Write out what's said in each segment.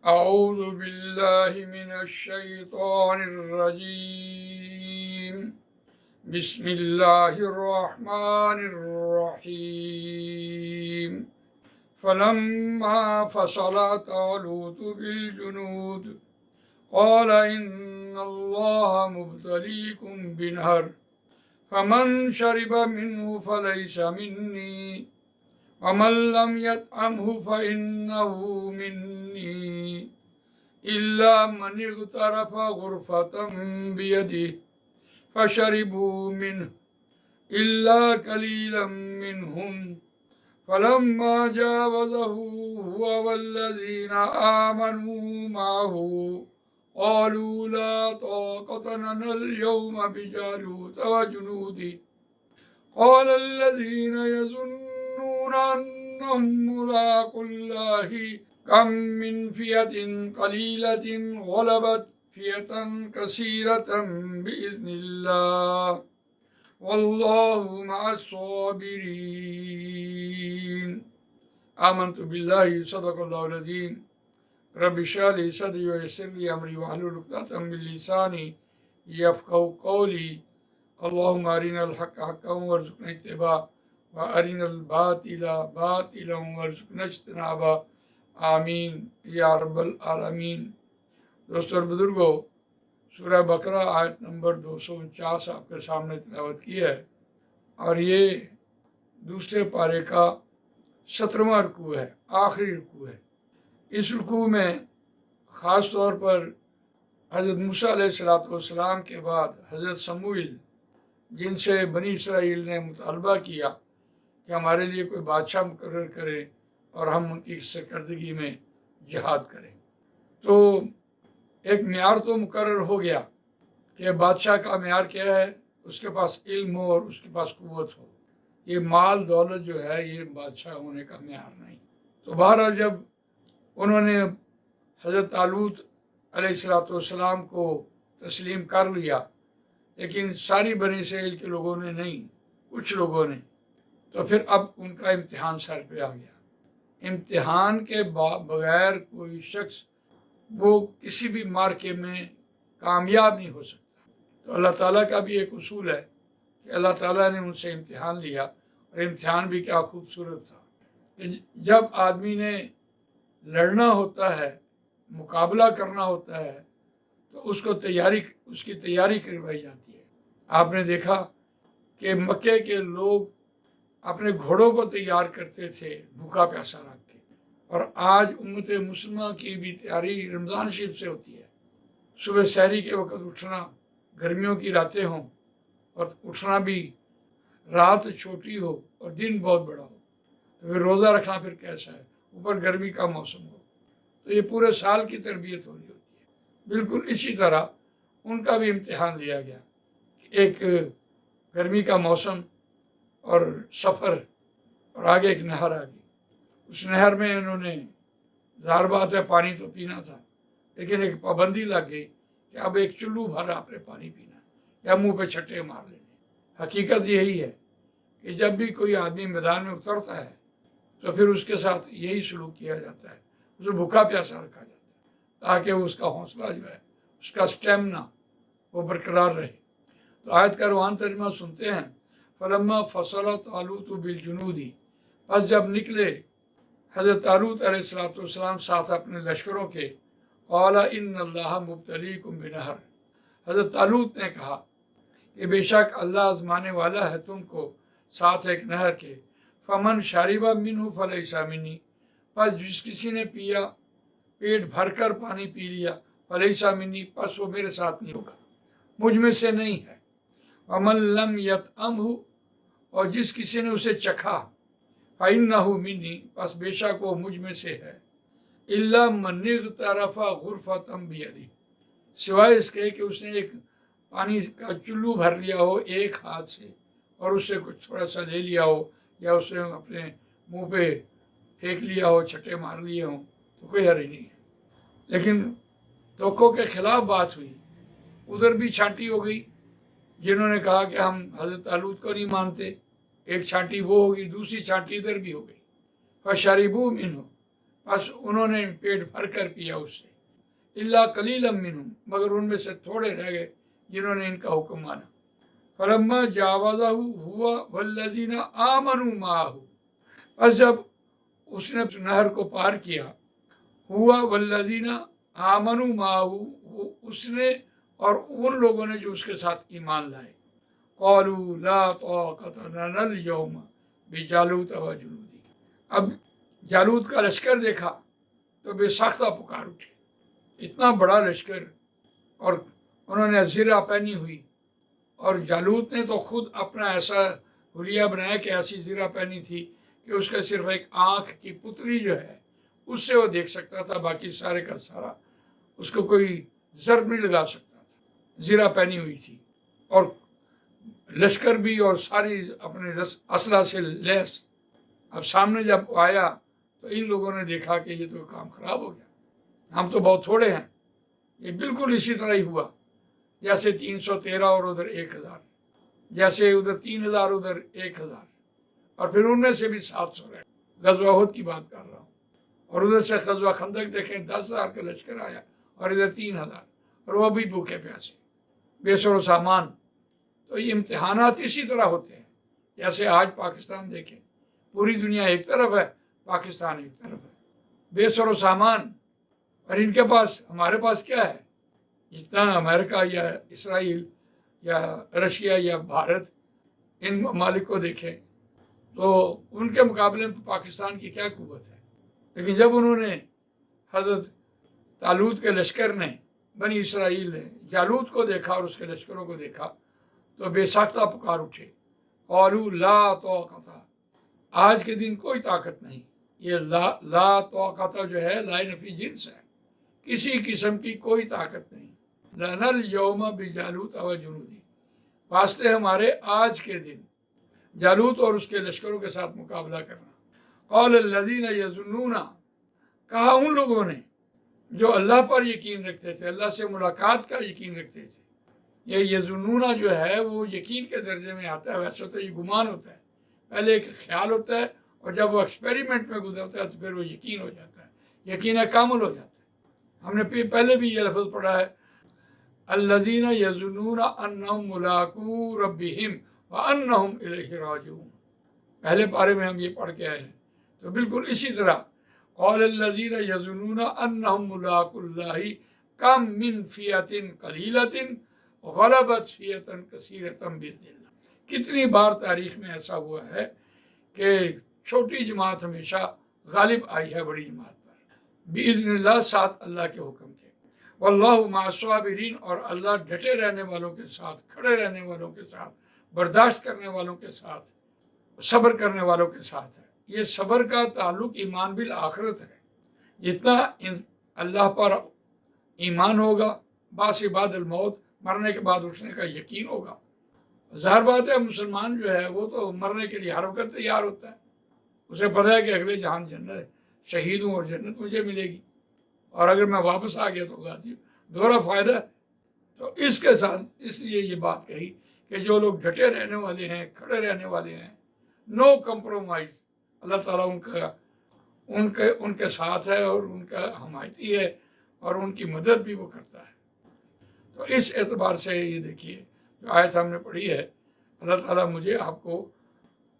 أعوذ بالله من الشيطان الرجيم بسم الله الرحمن الرحيم فلما فصل طالوت بالجنود قال إن الله مبتليكم بنهر فمن شرب منه فليس مني ومن لم يطعمه فإنه مني إلا من اغترف غرفة بيده فشربوا منه إلا قليلا منهم فلما جاوزه هو والذين آمنوا معه قالوا لا طاقة لنا اليوم بجالوت وجنوده قال الذين يظنون أنهم ملاقو الله كم من فئة قليلة غلبت فئة كثيرة بإذن الله والله مع الصابرين آمنت بالله صدق الله العظيم رب اشرح لي صدري ويسر لي أمري واحلل عقدة من لساني يفقهوا قولي اللهم أرنا الحق حقا وارزقنا اتباعه وأرنا الباطل باطلا وارزقنا اجتنابه آمین یا رب العالمین۔ دوستو اور بزرگوں، سورہ بقرہ آیت نمبر 249 آپ کے سامنے تلاوت کی ہے، اور یہ دوسرے پارے کا 17واں رکوع ہے، آخری رکوع ہے۔ اس رکوع میں خاص طور پر حضرت موسیٰ علیہ السلام کے بعد حضرت سموئیل، جن سے بنی اسرائیل نے مطالبہ کیا کہ ہمارے لیے کوئی بادشاہ مقرر کرے اور ہم ان کی سرکردگی میں جہاد کریں، تو ایک معیار تو مقرر ہو گیا کہ بادشاہ کا معیار کیا ہے، اس کے پاس علم ہو اور اس کے پاس قوت ہو۔ یہ مال دولت جو ہے یہ بادشاہ ہونے کا معیار نہیں۔ تو بہرحال جب انہوں نے حضرت طالوت علیہ السلام کو تسلیم کر لیا، لیکن ساری بنی اسرائیل کے لوگوں نے نہیں، کچھ لوگوں نے، تو پھر اب ان کا امتحان سر پہ آ گیا۔ امتحان کے بغیر کوئی شخص وہ کسی بھی مارکے میں کامیاب نہیں ہو سکتا۔ تو اللہ تعالیٰ کا بھی ایک اصول ہے کہ اللہ تعالیٰ نے ان سے امتحان لیا، اور امتحان بھی کیا خوبصورت تھا کہ جب آدمی نے لڑنا ہوتا ہے، مقابلہ کرنا ہوتا ہے، تو اس کی تیاری کروائی جاتی ہے۔ آپ نے دیکھا کہ مکے کے لوگ اپنے گھوڑوں کو تیار کرتے تھے بھوکا پیاسا رکھ کے، اور آج امت مسلمہ کی بھی تیاری رمضان شریف سے ہوتی ہے۔ صبح سحری کے وقت اٹھنا، گرمیوں کی راتیں ہوں اور اٹھنا بھی رات چھوٹی ہو اور دن بہت بڑا ہو، تو پھر روزہ رکھنا پھر کیسا ہے، اوپر گرمی کا موسم ہو، تو یہ پورے سال کی تربیت ہو رہی ہوتی ہے۔ بالکل اسی طرح ان کا بھی امتحان لیا گیا، ایک گرمی کا موسم اور سفر، اور آگے ایک نہر آ گئی۔ اس نہر میں انہوں نے، ظاہر بات ہے پانی تو پینا تھا، لیکن ایک پابندی لگ گئی کہ اب ایک چلو بھر آپ نے پانی پینا ہے یا منہ پہ چھٹے مار لینے۔ حقیقت یہی ہے کہ جب بھی کوئی آدمی میدان میں اترتا ہے تو پھر اس کے ساتھ یہی سلوک کیا جاتا ہے، اسے بھوکا پیاسا رکھا جاتا ہے تاکہ اس کا حوصلہ جو ہے، اس کا اسٹیمنا وہ برقرار رہے۔ تو آیت کا روان ترجمہ سنتے ہیں۔ فلما فصل طالوت بالجنود، پس جب نکلے حضرت طالوت علیہ السلام ساتھ اپنے لشکروں کے، قال ان اللہ مبتلیکم بنہر، حضرت طالوت نے کہا کہ بے شک اللہ آزمانے والا ہے تم کو ساتھ ایک نہر کے، فمن شرب منہ فلیس منی، پس جس کسی نے پیا، پیٹ بھر کر پانی پی لیا، فلیس منی، پس وہ میرے ساتھ نہیں ہوگا، مجھ میں سے نہیں ہے۔ ومن لم یطعمہ، اور جس کسی نے اسے چکھا، فإنہ منی، پس بے شک وہ مجھ میں سے ہے، الا من اغترف غرفۃ بیدہ، سوائے اس کے کہ اس نے ایک پانی کا چلو بھر لیا ہو ایک ہاتھ سے اور اس سے کچھ تھوڑا سا لے لیا ہو، یا اس نے اپنے منہ پہ پھینک لیا ہو، چھٹے مار لیے ہوں، تو کوئی حرج نہیں ہے۔ لیکن توقع کے خلاف بات ہوئی، ادھر بھی چھانٹی ہو گئی، جنہوں نے کہا کہ ہم حضرت طالوت کو نہیں مانتے، ایک چھانٹی وہ ہوگی، دوسری چھانٹی ادھر بھی ہو گئی۔ فشربوا منہ، بس انہوں نے پیٹ بھر کر پیا اس سے، الا قلیلا منہم، مگر ان میں سے تھوڑے رہ گئے جنہوں نے ان کا حکم مانا۔ فلما جاوزہ ہوا والذین آمنوا معہ، بس جب اس نے نہر کو پار کیا، ہوا والذین آمنوا معہ، وہ اس نے اور ان لوگوں نے جو اس کے ساتھ ایمان لائے، قالوا لا طاقت لنا اليوم بجالوت وجنودہ، اب جالوت کا لشکر دیکھا تو بے ساختہ پکار اٹھے، اتنا بڑا لشکر، اور انہوں نے زرہ پہنی ہوئی، اور جالوت نے تو خود اپنا ایسا حلیہ بنایا کہ ایسی زرہ پہنی تھی کہ اس کا صرف ایک آنکھ کی پتلی جو ہے اس سے وہ دیکھ سکتا تھا، باقی سارے کا سارا اس کو کوئی ضرب نہیں لگا سکتا تھا، زرہ پہنی ہوئی تھی، اور لشکر بھی اور ساری اپنے اسلحہ سے لیس۔ اب سامنے جب آیا تو ان لوگوں نے دیکھا کہ یہ تو کام خراب ہو گیا، ہم تو بہت تھوڑے ہیں۔ یہ بالکل اسی طرح ہی ہوا جیسے 313 اور ادھر 1000، جیسے ادھر 3000 ادھر 1000، اور پھر ان میں سے بھی 700 رہے۔ غزوہ احد کی بات کر رہا ہوں، اور ادھر سے غزوہ خندق دیکھیں 10,000 کا لشکر آیا، اور ادھر 3000، اور وہ بھی بھوکے پیاسے، بے سر و سامان۔ تو یہ امتحانات اسی طرح ہوتے ہیں، جیسے آج پاکستان دیکھیں، پوری دنیا ایک طرف ہے، پاکستان ایک طرف ہے، بے سر و سامان، اور ان کے پاس، ہمارے پاس کیا ہے؟ جتنا امریکہ یا اسرائیل یا رشیا یا بھارت، ان ممالک کو دیکھیں تو ان کے مقابلے میں پاکستان کی کیا قوت ہے۔ لیکن جب انہوں نے حضرت طالوت کے لشکر نے، بنی اسرائیل نے جالوت کو دیکھا اور اس کے لشکروں کو دیکھا تو بے ساختہ پکار اٹھے، قالوا لا طاقت، آج کے دن کوئی طاقت نہیں۔ یہ لا طاقت جو ہے لا نفی جنس ہے، کسی قسم کی کوئی طاقت نہیں۔ لنا اليوم بجالوت وجنودہ، واسطے ہمارے آج کے دن جالوت اور اس کے لشکروں کے ساتھ مقابلہ کرنا۔ قال الذین یظنون، کہا ان لوگوں نے جو اللہ پر یقین رکھتے تھے، اللہ سے ملاقات کا یقین رکھتے تھے۔ یہ یظنون جو ہے وہ یقین کے درجے میں آتا ہے، ویسے تو یہ گمان ہوتا ہے، پہلے ایک خیال ہوتا ہے، اور جب وہ ایکسپیریمنٹ میں گزرتا ہے تو پھر وہ یقین ہو جاتا ہے، یقین کامل ہو جاتا ہے۔ ہم نے پہلے بھی یہ لفظ پڑھا ہے، الذین یظنون انہم ملاقو ربہم وانہم الیہ راجعون، پہلے پارے میں ہم یہ پڑھ کے آئے ہیں۔ تو بالکل اسی طرح قال الذین یظنون انہم ملاقو اللہ کم من فیۃ قلیلۃ غلبت فیۃ کثیرۃ باذن اللہ، کتنی بار تاریخ میں ایسا ہوا ہے کہ چھوٹی جماعت ہمیشہ غالب آئی ہے بڑی جماعت پر، باذن اللہ، ساتھ اللہ کے حکم کے۔ واللہ مع الصابرین، اور اللہ ڈٹے رہنے والوں کے ساتھ، کھڑے رہنے والوں کے ساتھ، برداشت کرنے والوں کے ساتھ، صبر کرنے والوں کے ساتھ ہے۔ یہ صبر کا تعلق ایمان بالآخرت ہے، جتنا اللہ پر ایمان ہوگا، بعث بعد الموت، مرنے کے بعد اٹھنے کا یقین ہوگا۔ ظاہر بات ہے مسلمان جو ہے وہ تو مرنے کے لیے ہر وقت تیار ہوتا ہے، اسے پتہ ہے کہ اگلے جہان جنت ہے، شہید ہوں اور جنت مجھے ملے گی، اور اگر میں واپس آ گیا تو غازی، دوہرا فائدہ ہے۔ تو اس کے ساتھ اس لیے یہ بات کہی کہ جو لوگ ڈٹے رہنے والے ہیں، کھڑے رہنے والے ہیں، نو کمپرومائز، اللہ تعالیٰ ان کے ساتھ ہے، اور ان کا حمایتی ہے، اور ان کی مدد بھی وہ کرتا ہے۔ تو اس اعتبار سے یہ دیکھیے جو آیت ہم نے پڑھی ہے، اللہ تعالیٰ مجھے آپ کو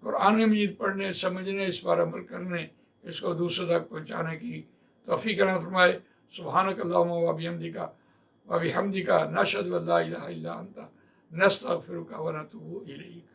قرآن مجید پڑھنے، سمجھنے، اس پر عمل کرنے، اس کو دوسروں تک پہنچانے کی توفیق عطا فرمائے۔ سبحانک اللہم وبحمدک نشہد ان لا الہ الا انت نستغفرک ونتوب الیک۔